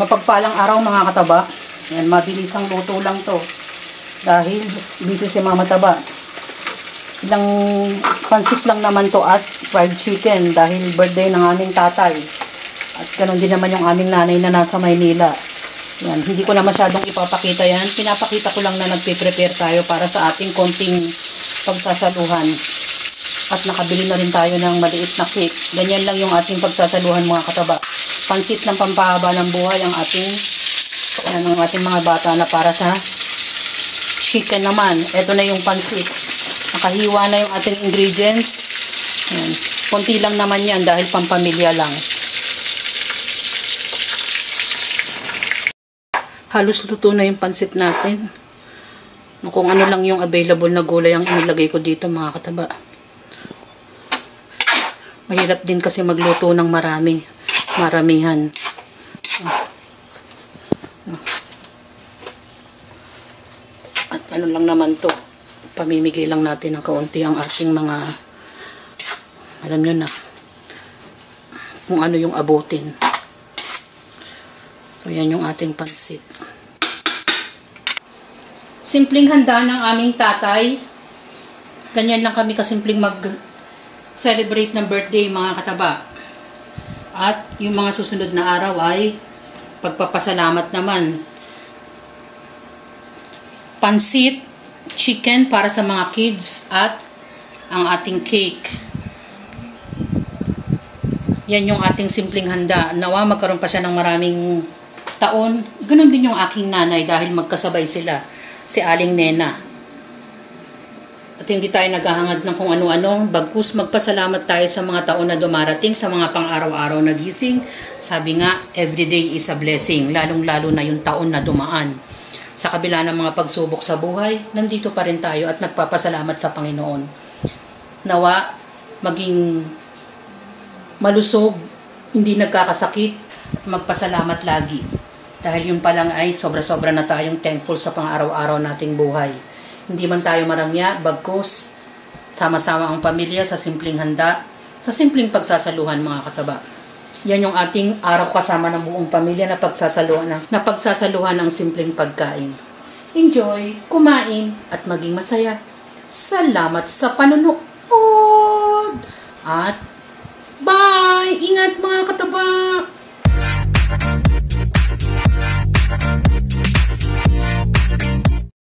Mapagpalang araw mga kataba. Yan, mabilisang luto lang to. Dahil busy si Mama Taba. Ilang pansit lang naman to at fried chicken dahil birthday ng aming tatay. At ganoon din naman yung aming nanay na nasa Maynila. Yan, hindi ko na masyadong ipapakita yan. Pinapakita ko lang na nagpe-prepare tayo para sa ating konting pagsasaluhan. At nakabili na rin tayo ng maliit na cake. Ganyan lang yung ating pagsasaluhan mga kataba. Pansit ng pampahaba ng buhay ang ating mga bata na para sa chicken naman. Ito na yung pansit. Nakahiwa na yung ating ingredients. Ayan. Konti lang naman yan dahil pampamilya lang. Halos luto na yung pansit natin. Kung ano lang yung available na gulay ang inilagay ko dito mga kataba. Mahirap din kasi magluto ng maramihan. At ano lang naman to, pamimigay lang natin ng kaunti ang ating mga, alam nyo na, kung ano yung abutin. So yan yung ating pansit. Simpleng handa ng aming tatay. Ganyan lang kami kasimpleng mag-celebrate ng birthday mga kataba. At yung mga susunod na araw ay pagpapasalamat naman. Pansit, chicken para sa mga kids at ang ating cake. Yan yung ating simpleng handa. Nawa magkaroon pa siya ng maraming taon. Ganon din yung aking nanay dahil magkasabay sila. Si Aling Nena. At hindi tayo naghahangad ng kung ano-ano. Bagkus magpasalamat tayo sa mga taon na dumarating, sa mga pang-araw-araw na gising. Sabi nga, everyday is a blessing. Lalong-lalo na yung taon na dumaan. Sa kabila ng mga pagsubok sa buhay, nandito pa rin tayo at nagpapasalamat sa Panginoon. Nawa, maging malusog, hindi nagkakasakit, at magpasalamat lagi. Dahil yun pa lang ay sobra-sobra na tayong thankful sa pang-araw-araw nating buhay. Hindi man tayo maramya, bagkus, sama-sama ang pamilya sa simpleng handa, sa simpleng pagsasaluhan mga kataba. Yan yung ating araw kasama ng buong pamilya na pagsasaluhan ng simpleng pagkain. Enjoy, kumain, at maging masaya. Salamat sa panonood! At bye! Ingat mga kataba!